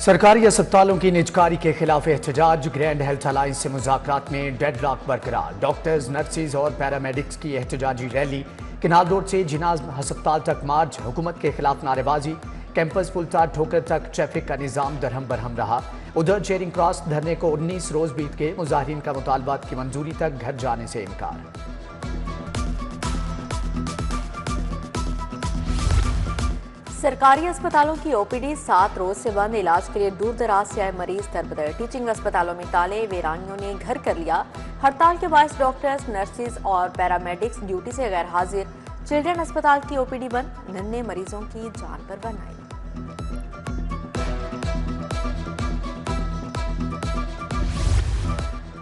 सरकारी अस्पतालों की निजकारी के खिलाफ एहतजाज। ग्रैंड हेल्थ अलायंस से मुज़ाकरात में डेडलॉक बरकरार। डॉक्टर्स, नर्सिस और पैरामेडिक्स की एहतजाजी रैली। किनाल रोड से जिनाज अस्पताल तक मार्च। हुकूमत के खिलाफ नारेबाजी। कैंपस पुलता ठोकर तक ट्रैफिक का निज़ाम दरहम बरहम रहा। उधर चेरिंग क्रॉस धरने को 19 रोज बीत गए। मुजाहिरीन का मुतालबात की मंजूरी तक घर जाने से इनकार। सरकारी अस्पतालों की ओपीडी 7 रोज से बंद। इलाज के लिए दूर दराज से आए मरीज दरबदर। टीचिंग अस्पतालों में ताले। वीरानियों ने घर कर लिया। हड़ताल के बायस डॉक्टर्स, नर्सिस और पैरामेडिक्स ड्यूटी से गैर हाजिर। चिल्ड्रन अस्पताल की ओपीडी बंद। नन्हे मरीजों की जान पर बन आई।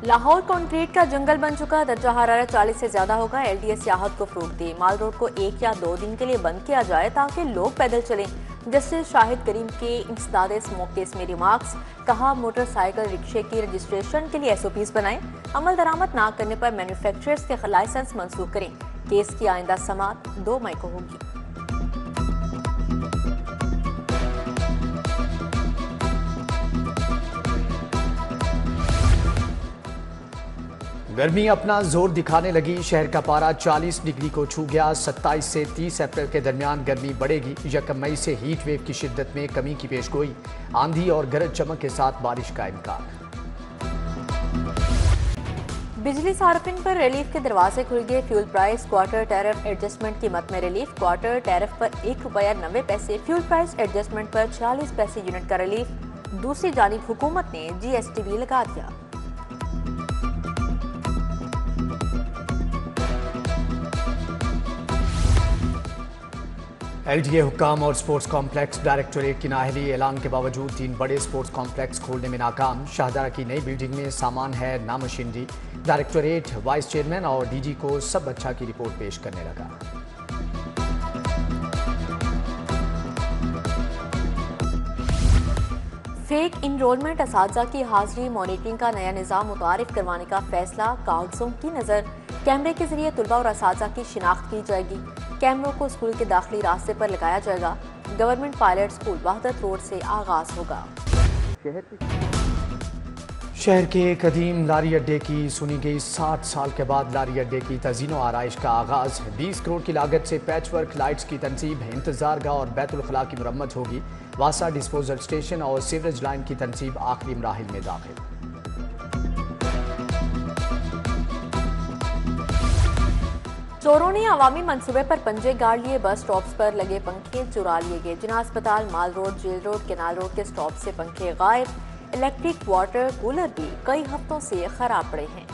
लाहौर कंक्रीट का जंगल बन चुका। दर्जा हरारत 40 से ज्यादा होगा। एलडीए सियाहत को फरोग दी। माल रोड को 1 या 2 दिन के लिए बंद किया जाए ताकि लोग पैदल चलें। जस्टिस शाहिद करीम के इंसदाद स्मोक केस में रिमार्क्स। कहा, मोटरसाइकिल रिक्शे की रजिस्ट्रेशन के लिए एसओपीज बनाएं। अमल दरामद ना करने पर मैन्युफैक्चरर्स के लाइसेंस मंसूख करें। केस की आइंदा समाअत 2 मई को होगी। गर्मी अपना जोर दिखाने लगी। शहर का पारा 40 डिग्री को छू गया। 27 से 30 अप्रैल के दरमियान गर्मी बढ़ेगी। 1 मई से हीट वेव की शिद्दत में कमी की पेशगोई। आंधी और गरज चमक के साथ बारिश का इम्कान। बिजली सार्फिन पर रिलीफ के दरवाजे खुल गए। Fuel price quarter tariff adjustment कीमत में रिलीफ। क्वार्टर टैरिफ पर 1 रुपया 90 पैसे। फ्यूल प्राइस एडजस्टमेंट पर 40 पैसे यूनिट का रिलीफ। दूसरी जानिब हुकूमत ने जीएसटी भी लगा दिया। एलडीए हुक्काम और स्पोर्ट्स कॉम्प्लेक्स डायरेक्टोरेट की नाअहली। ऐलान के बावजूद 3 बड़े स्पोर्ट्स कॉम्प्लेक्स खोलने में नाकाम। शाहदरा की नई बिल्डिंग में सामान है ना मशीनरी। डायरेक्टोरेट वाइस चेयरमैन और डीजी को सब अच्छा की रिपोर्ट पेश करने लगा। फेक इनरोलमेंट असातिज़ा की हाजिरी मॉनिटरिंग का नया निज़ाम मुतारिफ करवाने का फैसला। कागजों की नज़र। कैमरे के जरिए तुलबा और असातिज़ा की शिनाख्त की जाएगी। कैमरों को स्कूल के दाखिली रास्ते पर लगाया जाएगा। गवर्नमेंट पायलट स्कूल वहदत रोड से आगाज होगा। शहर के कदीम लारी अड्डे की सुनी गई 60 साल के बाद लारी अड्डे की तज़ीनो आराइश का आगाज। 20 करोड़ की लागत से पैचवर्क लाइट्स की तनसीब। इंतजारगाह और बैतुल खला की मुरम्मत होगी। वासा डिस्पोजल स्टेशन और सीवरेज लाइन की तनसीब आखिरी मराहिल में दाखिल। चोरों ने अवामी मंसूबे पर पंजे गाड़ लिए। बस स्टॉप्स पर लगे पंखे चुरा लिए गए। जिना अस्पताल, mall road, jail road, canal road के स्टॉप से पंखे गायब। इलेक्ट्रिक वाटर कूलर भी कई हफ्तों से खराब पड़े हैं।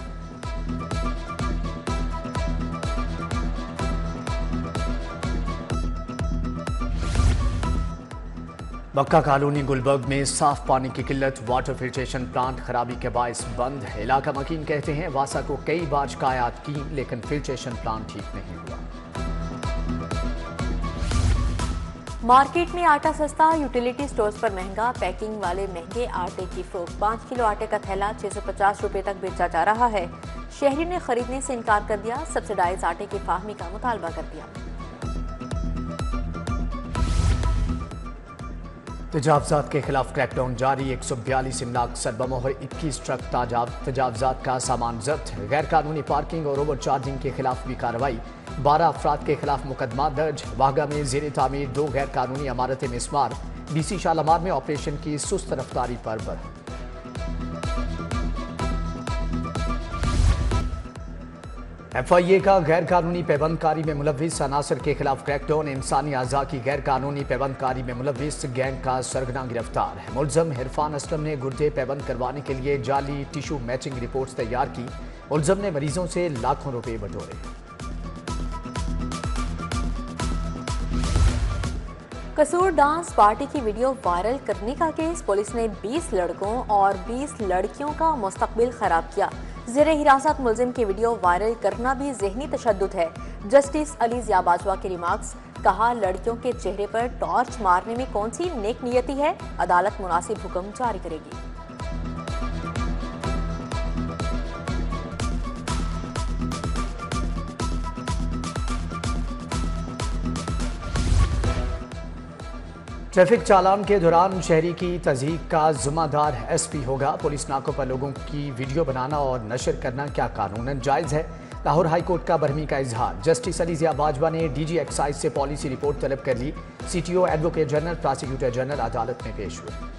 मक्का कॉलोनी गुलबर्ग में साफ पानी की किल्लत। वाटर फिल्ट्रेशन प्लांट खराबी के बायस बंद। इलाका मकीन कहते हैं वासा को कई बार शिकायत की लेकिन फिल्ट्रेशन प्लांट ठीक नहीं हुआ। मार्केट में आटा सस्ता। यूटिलिटी स्टोर्स पर महंगा। पैकिंग वाले महंगे आटे की फरोख्त। 5 किलो आटे का थैला 650 रुपए तक बेचा जा रहा है। शहरी ने खरीदने से इनकार कर दिया। सब्सिडाइज आटे की फाहमी का मुतालबा कर दिया। तजावजात के खिलाफ क्रैकडाउन जारी। 142 इमलाक सरबमोहर 21 ट्रक ताजाब। तजावजात का सामान जब्त। गैर कानूनी पार्किंग और ओवर चार्जिंग के खिलाफ भी कार्रवाई। 12 अफराद के खिलाफ मुकदमा दर्ज। वाहगा में जेर तामीर 2 गैर कानूनी इमारतें मिसमार। डीसी शालामार में ऑपरेशन की सुस्त रफ्तारी पर बरहम। FIA का गैर कानूनी पैबंदकारी में मुलविस अनासर के खिलाफ क्रैकडाउन। इंसानी अज़ा की गैर कानूनी पैबंदकारी में मुलविस गैंग का सरगना गिरफ्तार। मुलजम इरफान असलम ने गुर्दे पैबंद करवाने के लिए जाली टिशू मैचिंग रिपोर्ट्स तैयार की। मुलजम ने मरीजों से लाखों रुपए बटोरे। कसूर डांस पार्टी की वीडियो वायरल करने का केस। पुलिस ने 20 लड़कों और 20 लड़कियों का मुस्तकबिल खराब किया। ज़ेरे हिरासत मुलजिम की वीडियो वायरल करना भी ज़हनी तशद्दुद है। जस्टिस अली ज़िया बाजवा के रिमार्क्स। कहा, लड़कियों के चेहरे पर टॉर्च मारने में कौन सी नेक नियति है। अदालत मुनासिब हुक्म जारी करेगी। ट्रैफिक चालान के दौरान शहरी की तज़हीक का जिम्मेदार एसपी होगा। पुलिस नाकों पर लोगों की वीडियो बनाना और नशर करना क्या कानूनन जायज़ है? लाहौर हाई कोर्ट का बरहमी का इजहार। जस्टिस अली ज़िया बाजवा ने डीजी एक्साइज से पॉलिसी रिपोर्ट तलब कर ली। CTO, advocate general, prosecutor general अदालत में पेश हुए।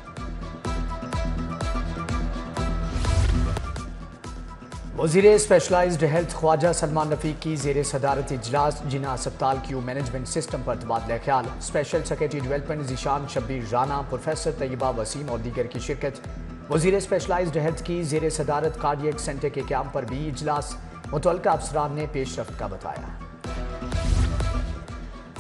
वज़ीर स्पेशलाइज्ड हेल्थ ख्वाजा सलमान रफीक की ज़ेर सदारत इजलास जिना अस्पताल क्यू मैनेजमेंट सिस्टम पर तबादला ख्याल। Special secretary development Zeeshan Shabbir Rana, professor Tayyaba Waseem और दीगर की शिरकत। वज़ीर स्पेशलाइज्ड हेल्थ की ज़ेर सदारत कार्डियक सेंटर के क्याम पर भी इजलास। मुतल्लिका अफसरान ने पेशरफ्त का बताया।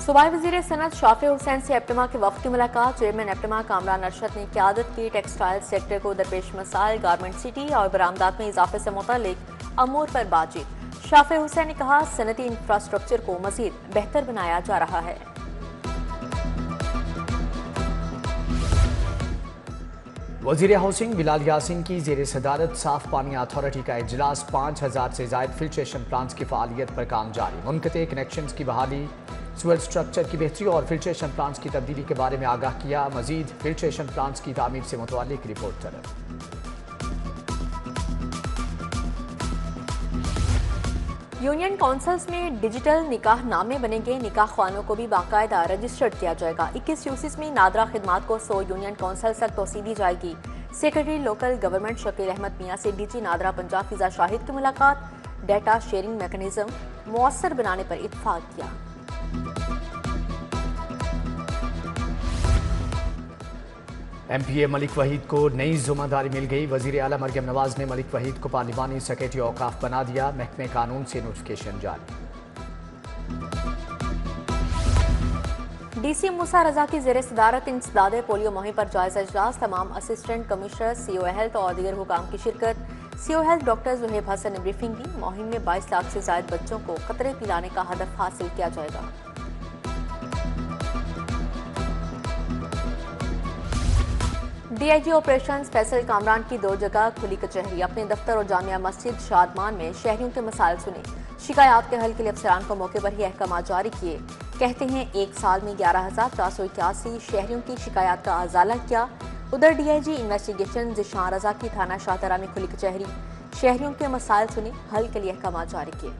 सूबाई वज़ीर सनत शाफी हुसैन से एप्टमा के वक्त की मुलाकात। चेयरमैन एप्टमा कामरान अरशद ने क़यादत की टेक्सटाइल सेक्टर को दरपेश मसाइल, गारमेंट सिटी और बरामदात में इजाफे से मुतल्लिक अमूर पर बातचीत। शाफी हुसैन ने कहा, सनती इंफ्रास्ट्रक्चर को मज़ीद बेहतर बनाया जा रहा है। वज़ीर हाउसिंग बिलाल यासिन की ज़ेर सदारत साफ पानी अथॉरिटी का इजलास। 5000 से ज़ायद फिल्ट्रेशन प्लांट्स की फ़ालियत पर काम जारी। मुनक़ते कनेक्शन की बहाली, सीवर स्ट्रक्चर की बेहतरी और फिल्ट्रेशन प्लांट्स की तब्दीली के बारे में आगाह किया। मजीद फिल्ट्रेशन प्लांट्स की तामीर से मुतल्लिक रिपोर्ट तलब। यूनियन काउंसिल्स में डिजिटल निकाह नामे बनेंगे। निकाह ख्वानों को भी बाकायदा रजिस्टर्ड किया जाएगा। 21 यूसीस में नादरा खिदमात को 100 यूनियन काउंसिल तक तोसी दी जाएगी। Secretary local government Shakeel Ahmad Mian से डीजी नादरा पंजाब फिजा शाहिद की मुलाकात। डेटा शेयरिंग मैकेनिज्म मुअस्सर बनाने पर इत्तफाक किया। MPA मलिक वहीद को नई जिम्मेदारी मिल गई। वज़ीर आला मरियम नवाज ने मलिक वहीद को पार्लिमानी सेक्रेटरी औकाफ बना दिया। महकमे कानून से नोटिफिकेशन जारी। DC मूसा रजा की ज़ेर सदारत इंसदाद पोलियो मुहिम पर जायजा इजलास। तमाम असिस्टेंट कमिश्नर, CO हेल्थ और दीगर हुकाम की शिरकत। CO health doctor Zohaib Hasan ने ब्रीफिंग दी। मुहिम में 22 लाख से ज़ायद बच्चों को कतरे पिलाने का हदफ हासिल किया जाएगा। DIG ऑपरेशन फैसल कामरान की 2 जगह खुली कचहरी। अपने दफ्तर और जामिया मस्जिद शादमान में शहरियों के मसाइल सुने। शिकायत के हल के लिए अफसरान को मौके पर ही अहकाम जारी किए। कहते हैं 1 साल में 11,481 शहरियों की शिकायत का अजाला किया। उधर DIG इन्वेस्टिगेशन ज़िशान रजा की थाना शाहतरा में खुली कचहरी। शहरियों के मसाइल सुने, हल के लिए अहकाम जारी किए।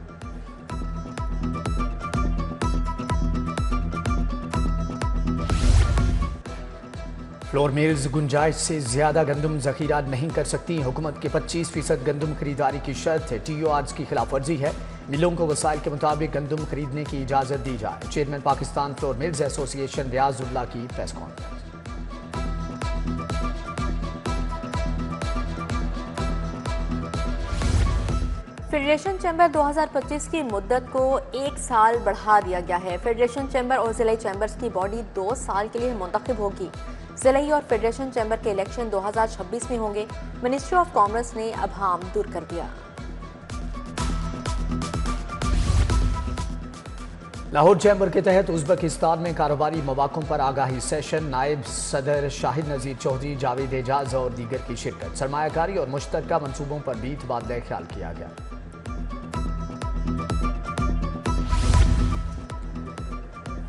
फ्लोर मिल्स गुंजाइश से ज्यादा गंदम जखीरा नहीं कर सकती। हुकूमत के 25% गंदम खरीदारी की शर्त है। TORs की खिलाफ वर्जी है। मिलों को वसाइल के मुताबिक गंदम खरीदने की इजाजत दी जाए। Chairman Pakistan flour mills association Riazullah की प्रेस कॉन्फ्रेंस। फेडरेशन चैम्बर 2025 की मुद्दत को 1 साल बढ़ा दिया गया है। फेडरेशन चैम्बर और जिला चैम्बर्स की बॉडी 2 साल के लिए मुंतखब होगी। जिलाई और फेडरेशन चैम्बर के इलेक्शन 2026 में होंगे। मिनिस्ट्री ऑफ कॉमर्स ने अभाम दूर कर दिया। लाहौर चैम्बर के तहत उज़्बेकिस्तान में कारोबारी मौक़ों पर आगाही सेशन। नायब सदर शाहिद नज़ीर चौधरी, जावेद एजाज और दीगर की शिरकत। सरमायाकारी और मुश्तरका मनसूबों पर भी तबादला ख्याल किया गया।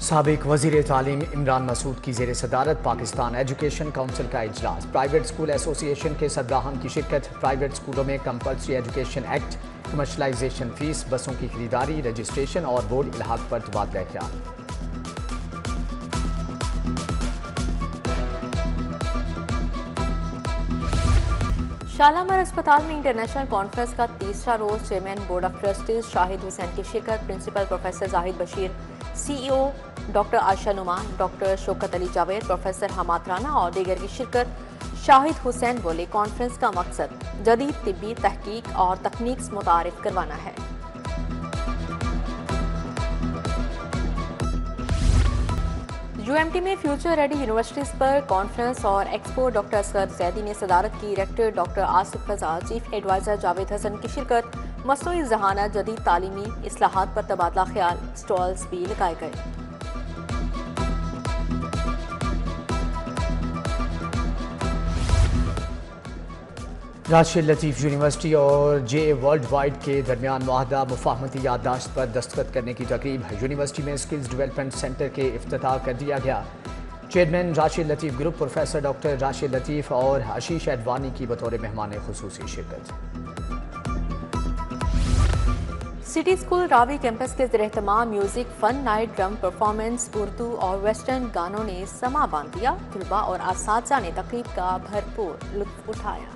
साबिक वज़ीर तालीम इमरान मसूद की ज़ेर सदारत पाकिस्तान एजुकेशन काउंसिल का इजलास। प्राइवेट स्कूल एसोसिएशन के सरबराहान की शिरकत। प्राइवेट स्कूलों में compulsory education act, commercialisation fees, बसों की खरीदारी, रजिस्ट्रेशन और बोर्ड इलाहाक पर तबादला ख्याल। शालामार अस्पताल में इंटरनेशनल कॉन्फ्रेंस का तीसरा रोज। Chairman board of trustees Shahid Hussain की शिरकत। Principal professor Zahid Bashir, CEO doctor Ayesha Noman, doctor Shaukat Ali Javed, professor Hammad Rana और दीगर की शिरकत। शाहिद हुसैन बोले, कॉन्फ्रेंस का मकसद जदीद तिब्बी तहकीक और तकनीक मुतारिफ करवाना है। UMT में फ्यूचर रेडी यूनिवर्सिटीज पर कॉन्फ्रेंस और एक्सपो। डॉक्टर असगर जैदी ने सदारत की। रेक्टर डॉक्टर आसिफ रजा, चीफ एडवाइजर जावेद हसन की शिरकत। मसनूई ज़हानत, जदीद तालीमी इस्लाहात पर तबादला ख्याल। स्टॉल्स भी लगाए गए। राशिद लतीफ़ यूनिवर्सिटी और JA वर्ल्ड वाइड के दरमियान मुआहदा मुफाहमती याददाश्त पर दस्तखत करने की तकरीब। यूनिवर्सिटी में स्किल्स डेवलपमेंट सेंटर के इफ्तिताह कर दिया गया। चेयरमैन राशिद लतीफ़ ग्रुप प्रोफेसर डॉक्टर राशिद लतीफ़ और आशीष एडवानी की बतौर मेहमान खुसूसी शिरकत। सिटी स्कूल रावी कैंपस के ज़ेर-एहतमाम music fun night drum performance Urdu और वेस्टर्न गानों ने समा बांध दिया। तलबा और असातिज़ा ने तकरीब का भरपूर लुत्फ उठाया।